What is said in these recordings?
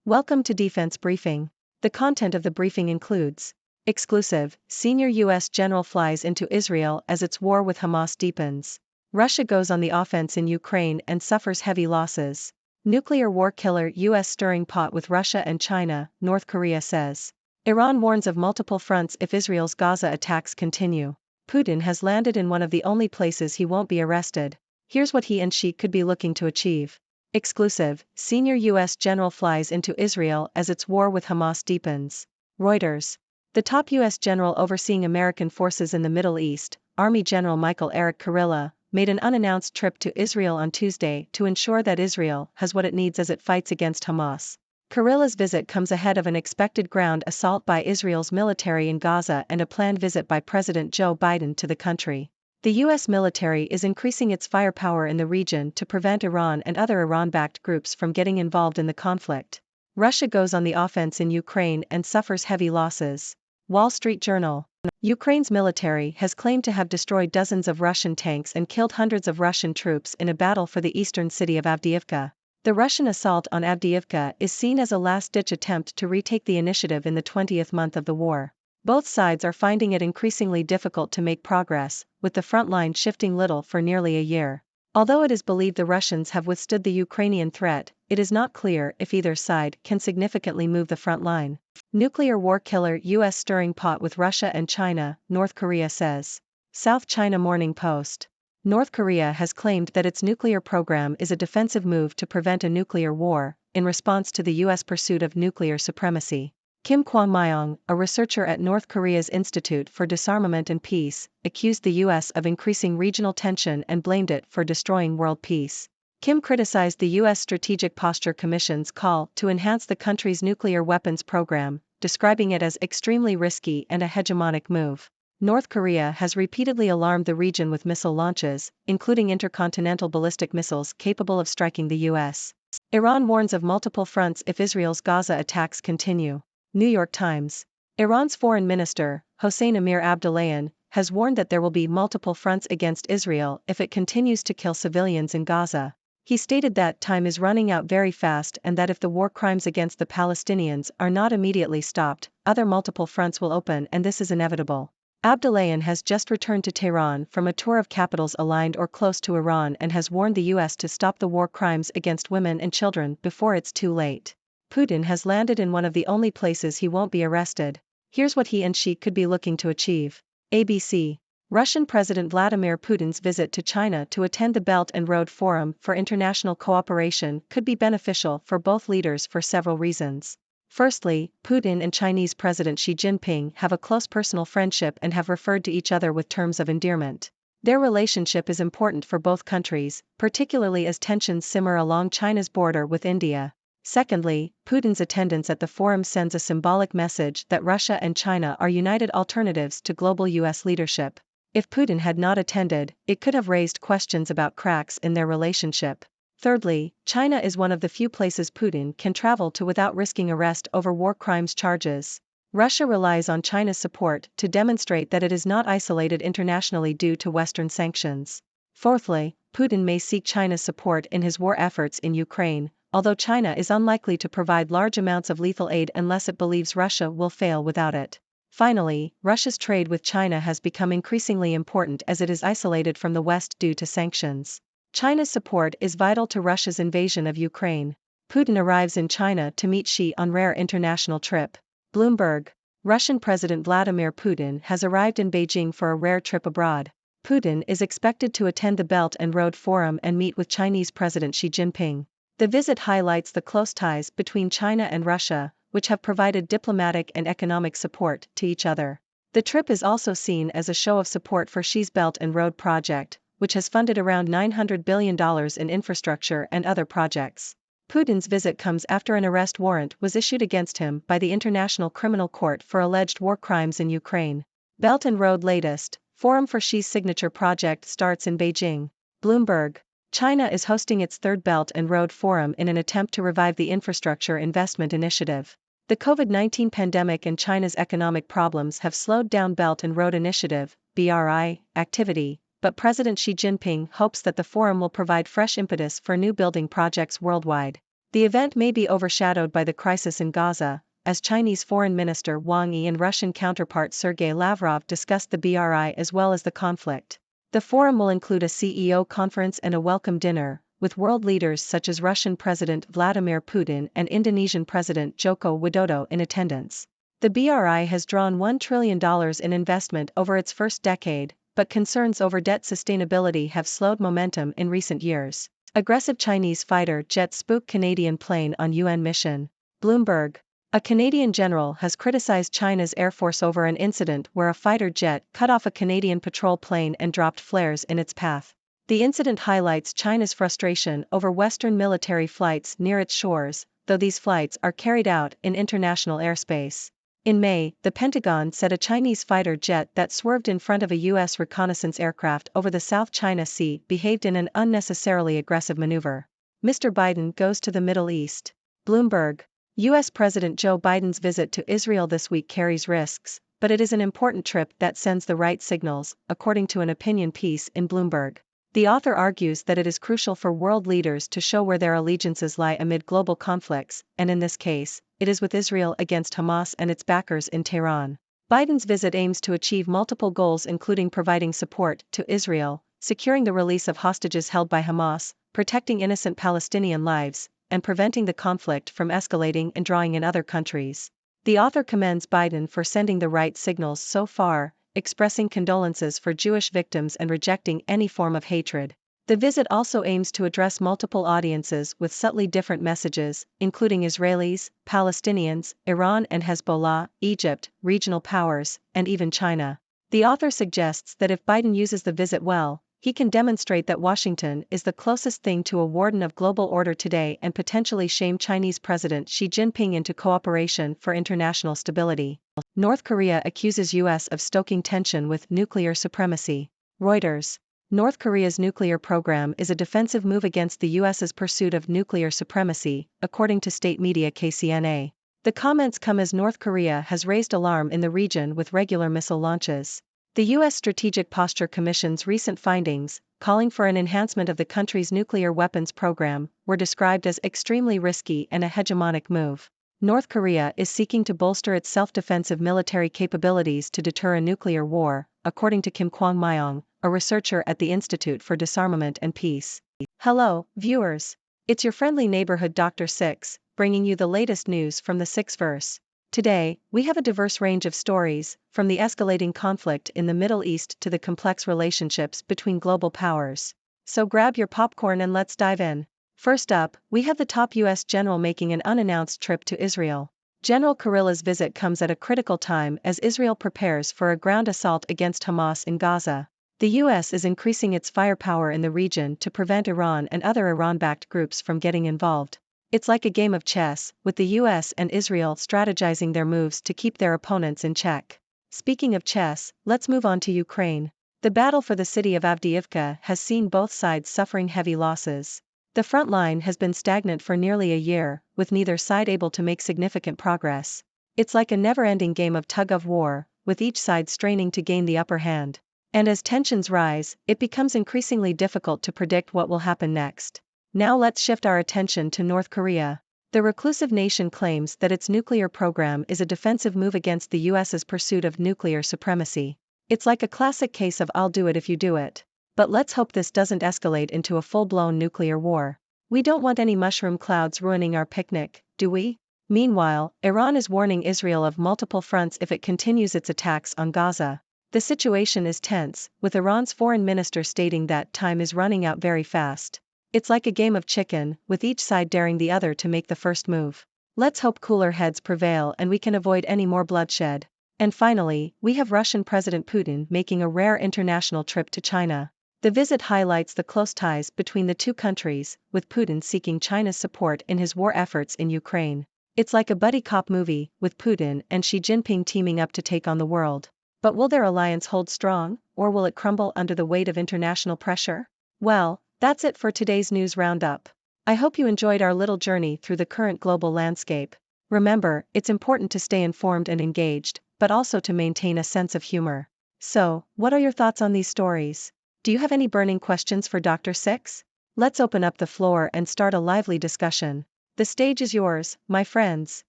Welcome to Defense Briefing. The content of the briefing includes exclusive, senior U.S. general flies into Israel as its war with Hamas deepens. Russia goes on the offense in Ukraine and suffers heavy losses. Nuclear war killer U.S. stirring pot with Russia and China, North Korea says. Iran warns of multiple fronts if Israel's Gaza attacks continue. Putin has landed in one of the only places he won't be arrested. Here's what he and she could be looking to achieve. Exclusive, senior U.S. general flies into Israel as its war with Hamas deepens. Reuters. The top U.S. general overseeing American forces in the Middle East, Army General Michael Eric Kurilla, made an unannounced trip to Israel on Tuesday to ensure that Israel has what it needs as it fights against Hamas. Kurilla's visit comes ahead of an expected ground assault by Israel's military in Gaza and a planned visit by President Joe Biden to the country. The U.S. military is increasing its firepower in the region to prevent Iran and other Iran-backed groups from getting involved in the conflict. Russia goes on the offense in Ukraine and suffers heavy losses. Wall Street Journal. Ukraine's military has claimed to have destroyed dozens of Russian tanks and killed hundreds of Russian troops in a battle for the eastern city of Avdiivka. The Russian assault on Avdiivka is seen as a last-ditch attempt to retake the initiative in the 20th month of the war. Both sides are finding it increasingly difficult to make progress, with the front line shifting little for nearly a year. Although it is believed the Russians have withstood the Ukrainian threat, it is not clear if either side can significantly move the front line. Nuclear war killer U.S. stirring pot with Russia and China, North Korea says. South China Morning Post. North Korea has claimed that its nuclear program is a defensive move to prevent a nuclear war, in response to the U.S. pursuit of nuclear supremacy. Kim Kwang-myong, a researcher at North Korea's Institute for Disarmament and Peace, accused the U.S. of increasing regional tension and blamed it for destroying world peace. Kim criticized the U.S. Strategic Posture Commission's call to enhance the country's nuclear weapons program, describing it as extremely risky and a hegemonic move. North Korea has repeatedly alarmed the region with missile launches, including intercontinental ballistic missiles capable of striking the U.S. Iran warns of multiple fronts if Israel's Gaza attacks continue. New York Times. Iran's foreign minister, Hossein Amir-Abdollahian, has warned that there will be multiple fronts against Israel if it continues to kill civilians in Gaza. He stated that time is running out very fast and that if the war crimes against the Palestinians are not immediately stopped, other multiple fronts will open and this is inevitable. Abdollahian has just returned to Tehran from a tour of capitals aligned or close to Iran and has warned the U.S. to stop the war crimes against women and children before it's too late. Putin has landed in one of the only places he won't be arrested. Here's what he and she could be looking to achieve. ABC. Russian President Vladimir Putin's visit to China to attend the Belt and Road Forum for International Cooperation could be beneficial for both leaders for several reasons. Firstly, Putin and Chinese President Xi Jinping have a close personal friendship and have referred to each other with terms of endearment. Their relationship is important for both countries, particularly as tensions simmer along China's border with India. Secondly, Putin's attendance at the forum sends a symbolic message that Russia and China are united alternatives to global U.S. leadership. If Putin had not attended, it could have raised questions about cracks in their relationship. Thirdly, China is one of the few places Putin can travel to without risking arrest over war crimes charges. Russia relies on China's support to demonstrate that it is not isolated internationally due to Western sanctions. Fourthly, Putin may seek China's support in his war efforts in Ukraine, although China is unlikely to provide large amounts of lethal aid unless it believes Russia will fail without it. Finally, Russia's trade with China has become increasingly important as it is isolated from the West due to sanctions. China's support is vital to Russia's invasion of Ukraine. Putin arrives in China to meet Xi on rare international trip. Bloomberg. Russian President Vladimir Putin has arrived in Beijing for a rare trip abroad. Putin is expected to attend the Belt and Road Forum and meet with Chinese President Xi Jinping. The visit highlights the close ties between China and Russia, which have provided diplomatic and economic support to each other. The trip is also seen as a show of support for Xi's Belt and Road project, which has funded around $900 billion in infrastructure and other projects. Putin's visit comes after an arrest warrant was issued against him by the International Criminal Court for alleged war crimes in Ukraine. Belt and Road latest, Forum for Xi's signature project starts in Beijing. Bloomberg. China is hosting its third Belt and Road Forum in an attempt to revive the infrastructure investment initiative. The COVID-19 pandemic and China's economic problems have slowed down Belt and Road Initiative (BRI) activity, but President Xi Jinping hopes that the forum will provide fresh impetus for new building projects worldwide. The event may be overshadowed by the crisis in Gaza, as Chinese Foreign Minister Wang Yi and Russian counterpart Sergei Lavrov discussed the BRI as well as the conflict. The forum will include a CEO conference and a welcome dinner, with world leaders such as Russian President Vladimir Putin and Indonesian President Joko Widodo in attendance. The BRI has drawn $1 trillion in investment over its first decade, but concerns over debt sustainability have slowed momentum in recent years. Aggressive Chinese fighter jet spook Canadian plane on UN mission. Bloomberg. A Canadian general has criticized China's Air Force over an incident where a fighter jet cut off a Canadian patrol plane and dropped flares in its path. The incident highlights China's frustration over Western military flights near its shores, though these flights are carried out in international airspace. In May, the Pentagon said a Chinese fighter jet that swerved in front of a U.S. reconnaissance aircraft over the South China Sea behaved in an unnecessarily aggressive maneuver. Mr. Biden goes to the Middle East. Bloomberg. U.S. President Joe Biden's visit to Israel this week carries risks, but it is an important trip that sends the right signals, according to an opinion piece in Bloomberg. The author argues that it is crucial for world leaders to show where their allegiances lie amid global conflicts, and in this case, it is with Israel against Hamas and its backers in Tehran. Biden's visit aims to achieve multiple goals, including providing support to Israel, securing the release of hostages held by Hamas, protecting innocent Palestinian lives, and preventing the conflict from escalating and drawing in other countries. The author commends Biden for sending the right signals so far, expressing condolences for Jewish victims and rejecting any form of hatred. The visit also aims to address multiple audiences with subtly different messages, including Israelis, Palestinians, Iran and Hezbollah, Egypt, regional powers, and even China. The author suggests that if Biden uses the visit well, he can demonstrate that Washington is the closest thing to a warden of global order today and potentially shame Chinese President Xi Jinping into cooperation for international stability. North Korea accuses U.S. of stoking tension with nuclear supremacy. Reuters. North Korea's nuclear program is a defensive move against the U.S.'s pursuit of nuclear supremacy, according to state media KCNA. The comments come as North Korea has raised alarm in the region with regular missile launches. The U.S. Strategic Posture Commission's recent findings, calling for an enhancement of the country's nuclear weapons program, were described as extremely risky and a hegemonic move. North Korea is seeking to bolster its self-defensive military capabilities to deter a nuclear war, according to Kim Kwang-myong, a researcher at the Institute for Disarmament and Peace. Hello, viewers. It's your friendly neighborhood Dr. Six, bringing you the latest news from the Sixverse. Today, we have a diverse range of stories, from the escalating conflict in the Middle East to the complex relationships between global powers. So grab your popcorn and let's dive in. First up, we have the top U.S. general making an unannounced trip to Israel. General Kurilla's visit comes at a critical time as Israel prepares for a ground assault against Hamas in Gaza. The U.S. is increasing its firepower in the region to prevent Iran and other Iran-backed groups from getting involved. It's like a game of chess, with the US and Israel strategizing their moves to keep their opponents in check. Speaking of chess, let's move on to Ukraine. The battle for the city of Avdiivka has seen both sides suffering heavy losses. The front line has been stagnant for nearly a year, with neither side able to make significant progress. It's like a never-ending game of tug-of-war, with each side straining to gain the upper hand. And as tensions rise, it becomes increasingly difficult to predict what will happen next. Now let's shift our attention to North Korea. The reclusive nation claims that its nuclear program is a defensive move against the US's pursuit of nuclear supremacy. It's like a classic case of I'll do it if you do it. But let's hope this doesn't escalate into a full-blown nuclear war. We don't want any mushroom clouds ruining our picnic, do we? Meanwhile, Iran is warning Israel of multiple fronts if it continues its attacks on Gaza. The situation is tense, with Iran's foreign minister stating that time is running out very fast. It's like a game of chicken, with each side daring the other to make the first move. Let's hope cooler heads prevail and we can avoid any more bloodshed. And finally, we have Russian President Putin making a rare international trip to China. The visit highlights the close ties between the two countries, with Putin seeking China's support in his war efforts in Ukraine. It's like a buddy cop movie, with Putin and Xi Jinping teaming up to take on the world. But will their alliance hold strong, or will it crumble under the weight of international pressure? Well, that's it for today's news roundup. I hope you enjoyed our little journey through the current global landscape. Remember, it's important to stay informed and engaged, but also to maintain a sense of humor. So, what are your thoughts on these stories? Do you have any burning questions for Dr. Six? Let's open up the floor and start a lively discussion. The stage is yours, my friends.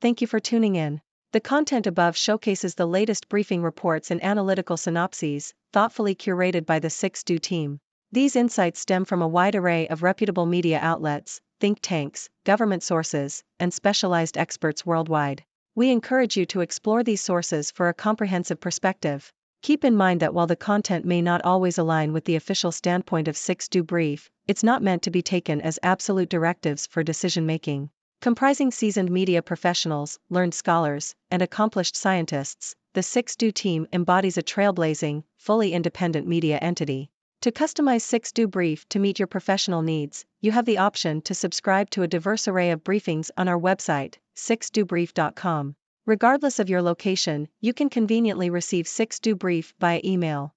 Thank you for tuning in. The content above showcases the latest briefing reports and analytical synopses, thoughtfully curated by the 6Do team. These insights stem from a wide array of reputable media outlets, think tanks, government sources, and specialized experts worldwide. We encourage you to explore these sources for a comprehensive perspective. Keep in mind that while the content may not always align with the official standpoint of 6Do Brief, it's not meant to be taken as absolute directives for decision-making. Comprising seasoned media professionals, learned scholars, and accomplished scientists, the 6Do team embodies a trailblazing, fully independent media entity. To customize 6Do Brief to meet your professional needs, you have the option to subscribe to a diverse array of briefings on our website, 6dobrief.com. Regardless of your location, you can conveniently receive 6Do Brief via email.